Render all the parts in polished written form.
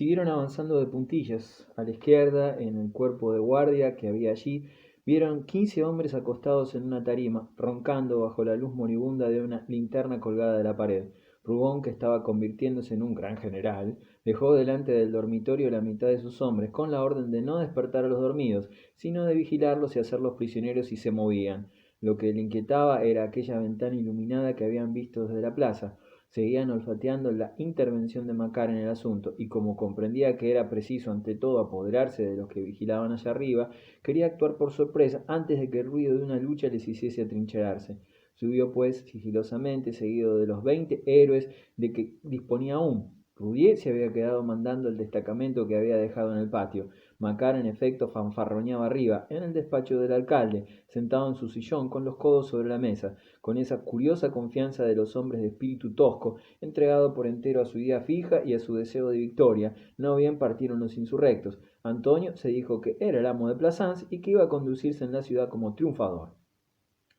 Siguieron avanzando de puntillas. A la izquierda, en el cuerpo de guardia que había allí, vieron 15 hombres acostados en una tarima, roncando bajo la luz moribunda de una linterna colgada de la pared. Rubón, que estaba convirtiéndose en un gran general, dejó delante del dormitorio la mitad de sus hombres, con la orden de no despertar a los dormidos, sino de vigilarlos y hacerlos prisioneros si se movían. Lo que le inquietaba era aquella ventana iluminada que habían visto desde la plaza. Seguían olfateando la intervención de Macar en el asunto, y como comprendía que era preciso ante todo apoderarse de los que vigilaban allá arriba, quería actuar por sorpresa antes de que el ruido de una lucha les hiciese atrincherarse. Subió pues sigilosamente, seguido de los 20 héroes de que disponía aún. Roudier se había quedado mandando el destacamento que había dejado en el patio. Macar en efecto fanfarroneaba arriba, en el despacho del alcalde, sentado en su sillón con los codos sobre la mesa, con esa curiosa confianza de los hombres de espíritu tosco, entregado por entero a su idea fija y a su deseo de victoria. No bien partieron los insurrectos. Antonio se dijo que era el amo de Plassans y que iba a conducirse en la ciudad como triunfador.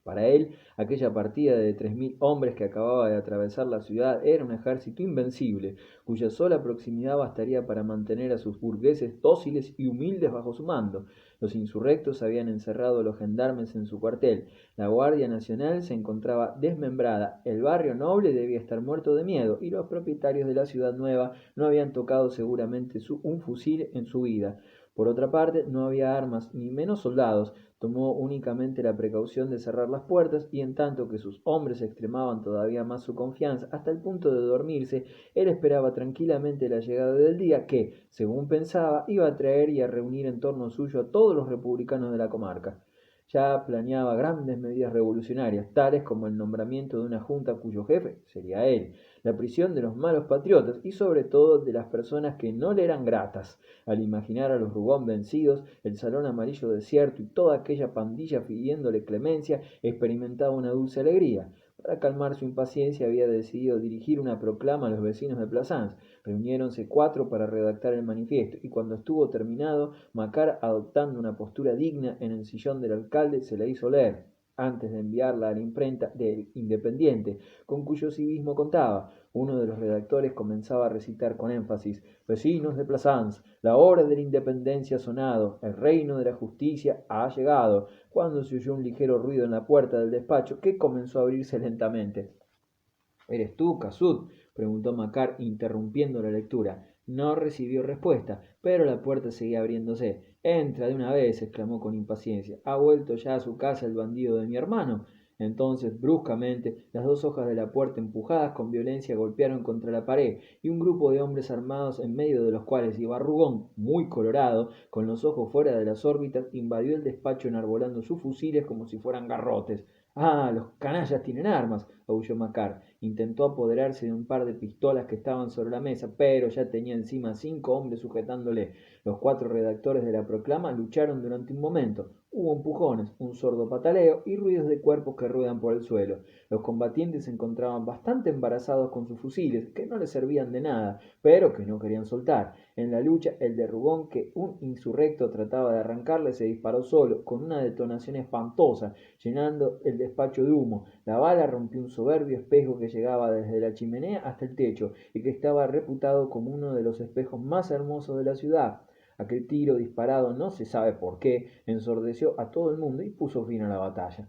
Para él, aquella partida de 3000 hombres que acababa de atravesar la ciudad era un ejército invencible, cuya sola proximidad bastaría para mantener a sus burgueses dóciles y humildes bajo su mando. Los insurrectos habían encerrado a los gendarmes en su cuartel, la Guardia Nacional se encontraba desmembrada, el barrio noble debía estar muerto de miedo, y los propietarios de la ciudad nueva no habían tocado seguramente un fusil en su vida. Por otra parte, no había armas ni menos soldados. Tomó únicamente la precaución de cerrar las puertas, y en tanto que sus hombres extremaban todavía más su confianza hasta el punto de dormirse, él esperaba tranquilamente la llegada del día que, según pensaba, iba a traer y a reunir en torno suyo a todos los republicanos de la comarca. Ya planeaba grandes medidas revolucionarias, tales como el nombramiento de una junta cuyo jefe sería él, la prisión de los malos patriotas y sobre todo de las personas que no le eran gratas. Al imaginar a los Rubón vencidos, el salón amarillo desierto y toda aquella pandilla pidiéndole clemencia, experimentaba una dulce alegría. Para calmar su impaciencia había decidido dirigir una proclama a los vecinos de Plassans. Reuniéronse 4 para redactar el manifiesto, y cuando estuvo terminado, Macar, adoptando una postura digna en el sillón del alcalde, se la hizo leer, antes de enviarla a la imprenta del Independiente, con cuyo civismo contaba. Uno de los redactores comenzaba a recitar con énfasis: Vecinos de Plassans, la hora de la independencia ha sonado, el reino de la justicia ha llegado, cuando se oyó un ligero ruido en la puerta del despacho, que comenzó a abrirse lentamente. ¿Eres tú, Casud?, preguntó Macar, interrumpiendo la lectura. No recibió respuesta, pero la puerta seguía abriéndose. Entra de una vez, exclamó con impaciencia. ¿Ha vuelto ya a su casa el bandido de mi hermano? Entonces, bruscamente, las 2 hojas de la puerta, empujadas con violencia, golpearon contra la pared, y un grupo de hombres armados, en medio de los cuales iba Rugón, muy colorado, con los ojos fuera de las órbitas, invadió el despacho enarbolando sus fusiles como si fueran garrotes. ¡Ah, los canallas tienen armas!, aulló Macar. Intentó apoderarse de un par de pistolas que estaban sobre la mesa, pero ya tenía encima 5 hombres sujetándole. Los 4 redactores de la proclama lucharon durante un momento. Hubo empujones, un sordo pataleo y ruidos de cuerpos que ruedan por el suelo. Los combatientes se encontraban bastante embarazados con sus fusiles, que no les servían de nada, pero que no querían soltar. En la lucha, el de Rugón, que un insurrecto trataba de arrancarle, se disparó solo, con una detonación espantosa, llenando el despacho de humo. La bala rompió un soberbio espejo que llegaba desde la chimenea hasta el techo, y que estaba reputado como uno de los espejos más hermosos de la ciudad. Aquel tiro disparado, no se sabe por qué, ensordeció a todo el mundo y puso fin a la batalla.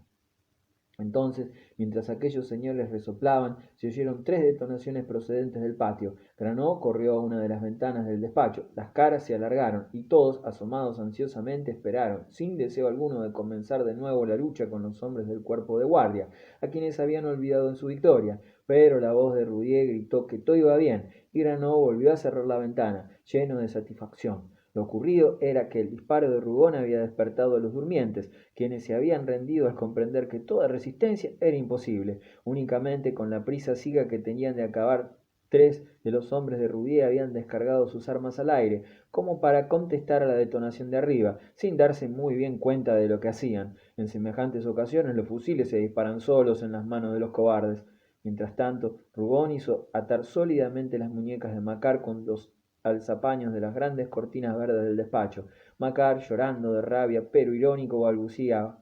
Entonces, mientras aquellos señores resoplaban, se oyeron 3 detonaciones procedentes del patio. Granó corrió a una de las ventanas del despacho, las caras se alargaron, y todos, asomados ansiosamente, esperaron, sin deseo alguno de comenzar de nuevo la lucha con los hombres del cuerpo de guardia, a quienes habían olvidado en su victoria. Pero la voz de Roudier gritó que todo iba bien, y Granó volvió a cerrar la ventana, lleno de satisfacción. Lo ocurrido era que el disparo de Rugón había despertado a los durmientes, quienes se habían rendido al comprender que toda resistencia era imposible. Únicamente con la prisa ciega que tenían de acabar, 3 de los hombres de Roudier habían descargado sus armas al aire, como para contestar a la detonación de arriba, sin darse muy bien cuenta de lo que hacían. En semejantes ocasiones los fusiles se disparan solos en las manos de los cobardes. Mientras tanto, Rugón hizo atar sólidamente las muñecas de Macar con los alzapaños de las grandes cortinas verdes del despacho. Macar, llorando de rabia, pero irónico, balbuceaba: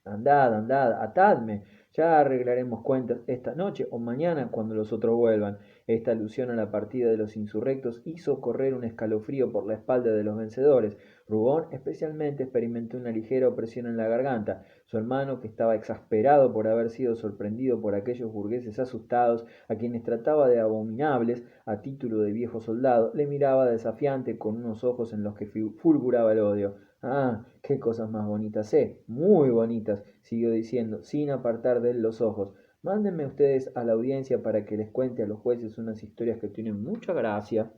Andad, andad, atadme. Ya arreglaremos cuentas esta noche o mañana cuando los otros vuelvan. Esta alusión a la partida de los insurrectos hizo correr un escalofrío por la espalda de los vencedores. Rubón especialmente experimentó una ligera opresión en la garganta. Su hermano, que estaba exasperado por haber sido sorprendido por aquellos burgueses asustados, a quienes trataba de abominables a título de viejo soldado, le miraba desafiante con unos ojos en los que fulguraba el odio. Ah, qué cosas más bonitas, muy bonitas, siguió diciendo, sin apartar de él los ojos. Mándenme ustedes a la audiencia para que les cuente a los jueces unas historias que tienen mucha gracia.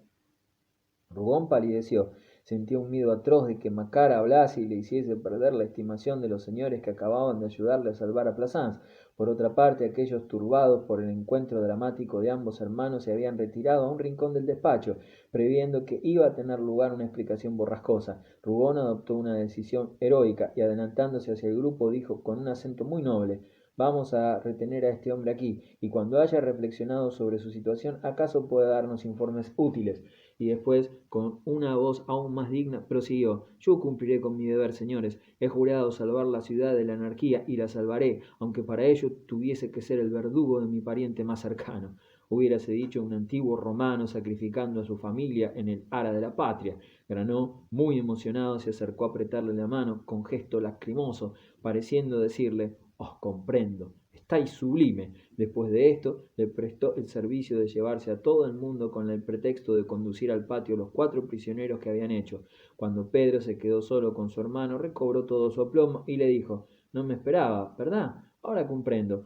Rubón palideció, sentía un miedo atroz de que Macar hablase y le hiciese perder la estimación de los señores que acababan de ayudarle a salvar a Plassans. Por otra parte, aquellos turbados por el encuentro dramático de ambos hermanos se habían retirado a un rincón del despacho, previendo que iba a tener lugar una explicación borrascosa. Rubón adoptó una decisión heroica y adelantándose hacia el grupo dijo con un acento muy noble: Vamos a retener a este hombre aquí, y cuando haya reflexionado sobre su situación, acaso pueda darnos informes útiles. Y después, con una voz aún más digna, prosiguió: Yo cumpliré con mi deber, señores. He jurado salvar la ciudad de la anarquía y la salvaré, aunque para ello tuviese que ser el verdugo de mi pariente más cercano. Hubiérase dicho un antiguo romano sacrificando a su familia en el ara de la patria. Granó, muy emocionado, se acercó a apretarle la mano con gesto lacrimoso, pareciendo decirle: Os comprendo, estáis sublime. Después de esto, le prestó el servicio de llevarse a todo el mundo con el pretexto de conducir al patio los 4 prisioneros que habían hecho. Cuando Pedro se quedó solo con su hermano, recobró todo su aplomo y le dijo: No me esperaba, ¿verdad? Ahora comprendo.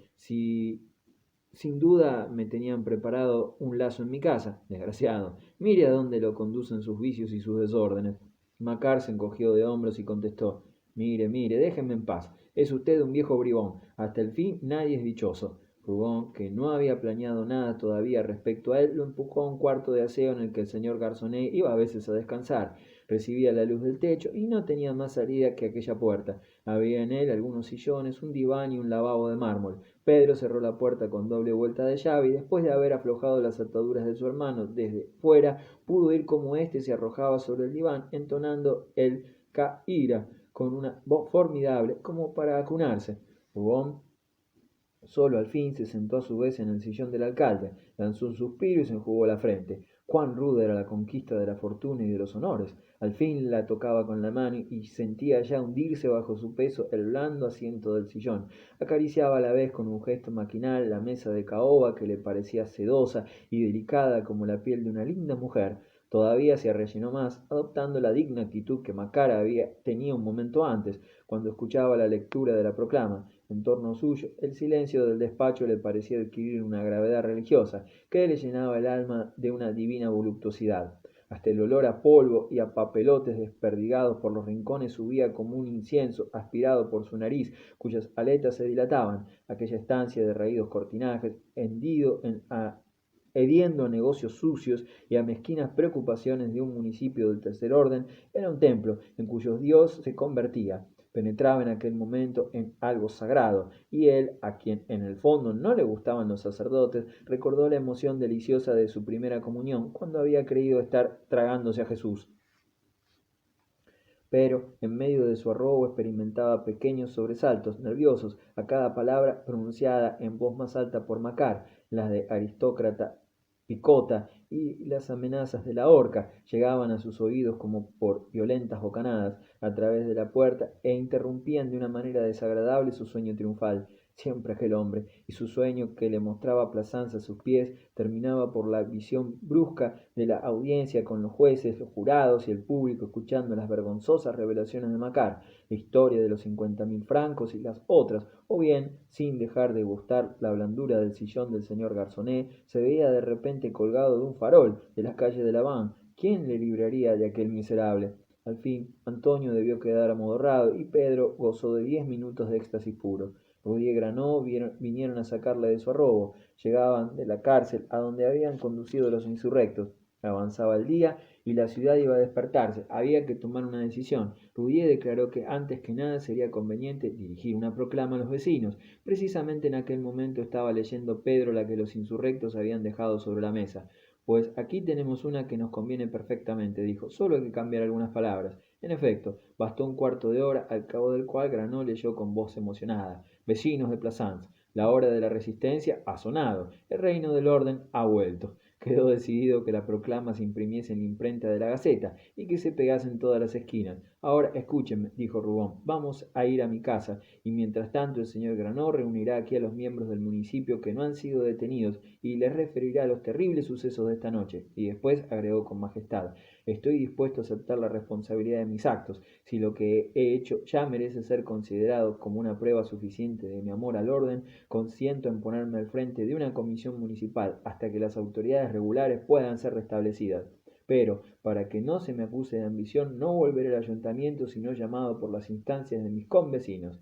Sin duda me tenían preparado un lazo en mi casa, desgraciado. Mire a dónde lo conducen sus vicios y sus desórdenes. Macar se encogió de hombros y contestó: Mire, déjenme en paz. Es usted un viejo bribón. Hasta el fin nadie es dichoso. Rubón, que no había planeado nada todavía respecto a él, lo empujó a un cuarto de aseo en el que el señor Garzonet iba a veces a descansar. Recibía la luz del techo y no tenía más salida que aquella puerta. Había en él algunos sillones, un diván y un lavabo de mármol. Pedro cerró la puerta con doble vuelta de llave y después de haber aflojado las ataduras de su hermano desde fuera, pudo oír cómo éste se arrojaba sobre el diván, entonando el caíra con una voz formidable como para acunarse. Rubón solo al fin se sentó a su vez en el sillón del alcalde, lanzó un suspiro y se enjugó la frente. Cuán ruda era la conquista de la fortuna y de los honores. Al fin la tocaba con la mano y sentía ya hundirse bajo su peso el blando asiento del sillón. Acariciaba a la vez con un gesto maquinal la mesa de caoba que le parecía sedosa y delicada como la piel de una linda mujer. Todavía se arrellenó más, adoptando la digna actitud que Macara tenía un momento antes, cuando escuchaba la lectura de la proclama. En torno suyo, el silencio del despacho le parecía adquirir una gravedad religiosa, que le llenaba el alma de una divina voluptuosidad. Hasta el olor a polvo y a papelotes desperdigados por los rincones subía como un incienso aspirado por su nariz, cuyas aletas se dilataban. Aquella estancia de raídos cortinajes, hediendo a negocios sucios y a mezquinas preocupaciones de un municipio del tercer orden, era un templo en cuyo Dios se convertía. Penetraba en aquel momento en algo sagrado, y él, a quien en el fondo no le gustaban los sacerdotes, recordó la emoción deliciosa de su primera comunión, cuando había creído estar tragándose a Jesús. Pero, en medio de su arrobo, experimentaba pequeños sobresaltos nerviosos a cada palabra pronunciada en voz más alta por Macar, las de aristócrata, picota y las amenazas de la horca llegaban a sus oídos como por violentas bocanadas a través de la puerta e interrumpían de una manera desagradable su sueño triunfal. Siempre aquel hombre, y su sueño que le mostraba Plassans a sus pies, terminaba por la visión brusca de la audiencia con los jueces, los jurados y el público escuchando las vergonzosas revelaciones de Macar, la historia de los 50.000 francos y las otras, o bien, sin dejar de gustar la blandura del sillón del señor Garzonet, se veía de repente colgado de un farol de las calles de Laván. ¿Quién le libraría de aquel miserable? Al fin, Antonio debió quedar amodorrado y Pedro gozó de 10 minutos de éxtasis puro. Rudí y Granó vinieron a sacarle de su arrobo. Llegaban de la cárcel a donde habían conducido los insurrectos. Avanzaba el día y la ciudad iba a despertarse. Había que tomar una decisión. Roudier declaró que antes que nada sería conveniente dirigir una proclama a los vecinos. Precisamente en aquel momento estaba leyendo Pedro la que los insurrectos habían dejado sobre la mesa. Pues aquí tenemos una que nos conviene perfectamente, dijo. Solo hay que cambiar algunas palabras. En efecto, bastó un cuarto de hora, al cabo del cual Granó leyó con voz emocionada: Vecinos de Plassans, la hora de la resistencia ha sonado, el reino del orden ha vuelto. Quedó decidido que la proclama se imprimiese en la imprenta de la Gaceta y que se pegase en todas las esquinas. Ahora escúchenme, dijo Rubón, vamos a ir a mi casa y mientras tanto el señor Granó reunirá aquí a los miembros del municipio que no han sido detenidos y les referirá los terribles sucesos de esta noche. Y después agregó con majestad, estoy dispuesto a aceptar la responsabilidad de mis actos, si lo que he hecho ya merece ser considerado como una prueba suficiente de mi amor al orden, consiento en ponerme al frente de una comisión municipal hasta que las autoridades regulares puedan ser restablecidas. Pero, para que no se me acuse de ambición, no volveré al ayuntamiento sino llamado por las instancias de mis convecinos.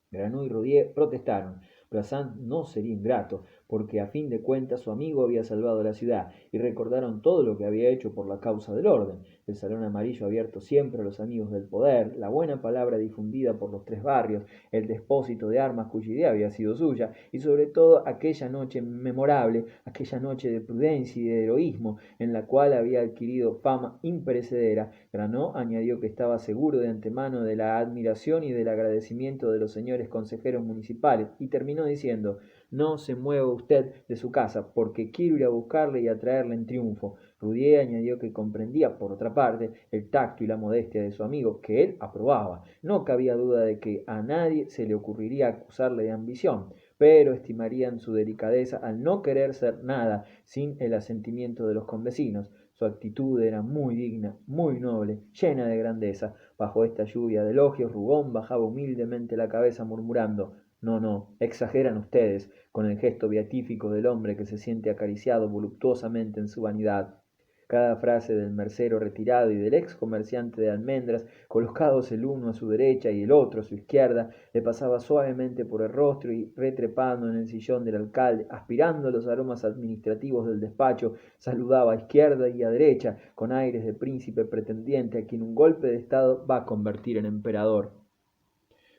Granú y Rodier protestaron. Brazán no sería ingrato, porque a fin de cuentas su amigo había salvado la ciudad, y recordaron todo lo que había hecho por la causa del orden, el salón amarillo abierto siempre a los amigos del poder, la buena palabra difundida por los 3 barrios, el depósito de armas cuya idea había sido suya, y sobre todo aquella noche memorable, aquella noche de prudencia y de heroísmo, en la cual había adquirido fama imperecedera. Granó añadió que estaba seguro de antemano de la admiración y del agradecimiento de los señores consejeros municipales, y terminó diciendo, no se mueva usted de su casa, porque quiero ir a buscarle y a traerle en triunfo. Rudier añadió que comprendía, por otra parte, el tacto y la modestia de su amigo, que él aprobaba. No cabía duda de que a nadie se le ocurriría acusarle de ambición, pero estimarían su delicadeza al no querer ser nada sin el asentimiento de los convecinos. Su actitud era muy digna, muy noble, llena de grandeza. Bajo esta lluvia de elogios, Rubón bajaba humildemente la cabeza murmurando, no, no, exageran ustedes, con el gesto beatífico del hombre que se siente acariciado voluptuosamente en su vanidad. Cada frase del mercero retirado y del ex comerciante de almendras, colocados el uno a su derecha y el otro a su izquierda, le pasaba suavemente por el rostro y retrepando en el sillón del alcalde, aspirando los aromas administrativos del despacho, saludaba a izquierda y a derecha, con aires de príncipe pretendiente a quien un golpe de estado va a convertir en emperador.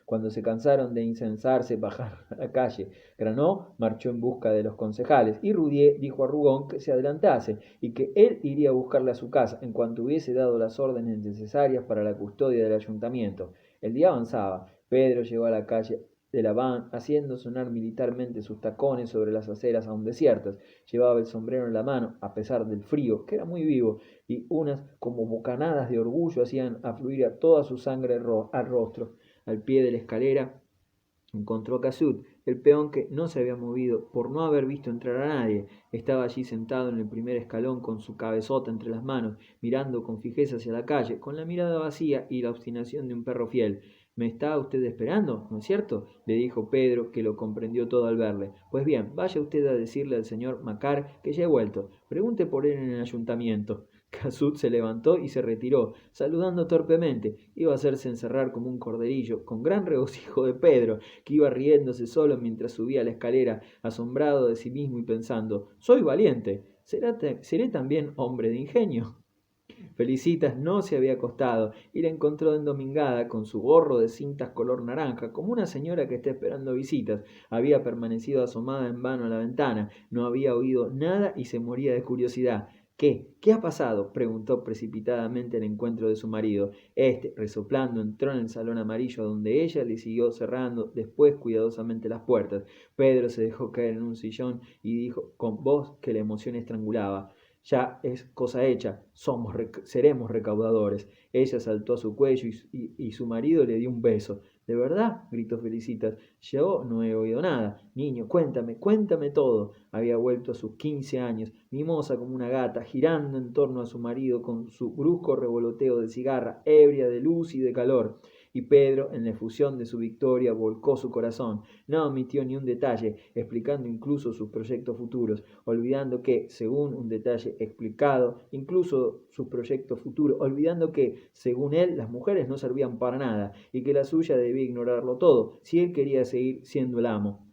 Cuando se cansaron de incensarse, bajaron a la calle. Granó marchó en busca de los concejales y Rudier dijo a Rugón que se adelantase y que él iría a buscarle a su casa en cuanto hubiese dado las órdenes necesarias para la custodia del ayuntamiento. El día avanzaba. Pedro llegó a la calle de la Van, haciendo sonar militarmente sus tacones sobre las aceras aún desiertas. Llevaba el sombrero en la mano, a pesar del frío, que era muy vivo, y unas como bocanadas de orgullo hacían afluir a toda su sangre al rostro. Al pie de la escalera encontró a Casut, el peón que no se había movido por no haber visto entrar a nadie. Estaba allí sentado en el primer escalón con su cabezota entre las manos, mirando con fijeza hacia la calle, con la mirada vacía y la obstinación de un perro fiel. ¿Me está usted esperando, no es cierto?, le dijo Pedro, que lo comprendió todo al verle. Pues bien, vaya usted a decirle al señor Macar que ya he vuelto. Pregunte por él en el ayuntamiento. Casut se levantó y se retiró, saludando torpemente. Iba a hacerse encerrar como un corderillo, con gran regocijo de Pedro, que iba riéndose solo mientras subía la escalera, asombrado de sí mismo y pensando, soy valiente, ¿seré también hombre de ingenio? Felicitas no se había acostado y la encontró endomingada con su gorro de cintas color naranja, como una señora que está esperando visitas. Había permanecido asomada en vano a la ventana, no había oído nada y se moría de curiosidad. ¿Qué ha pasado?, preguntó precipitadamente al encuentro de su marido. Este, resoplando, entró en el salón amarillo donde ella le siguió cerrando después cuidadosamente las puertas. Pedro se dejó caer en un sillón y dijo con voz que la emoción estrangulaba, ya es cosa hecha, seremos recaudadores. Ella saltó a su cuello y su marido le dio un beso. ¿De verdad?, gritó Felicitas. Yo no he oído nada. Niño, cuéntame todo. Había vuelto a sus 15 años, mimosa como una gata, girando en torno a su marido con su brusco revoloteo de cigarra, ebria de luz y de calor. Y Pedro, en la efusión de su victoria, volcó su corazón. No omitió ni un detalle, explicando incluso sus proyectos futuros, olvidando que, según un detalle explicado, incluso sus proyectos futuros, olvidando que, según él, las mujeres no servían para nada y que la suya debía ignorarlo todo, si él quería seguir siendo el amo.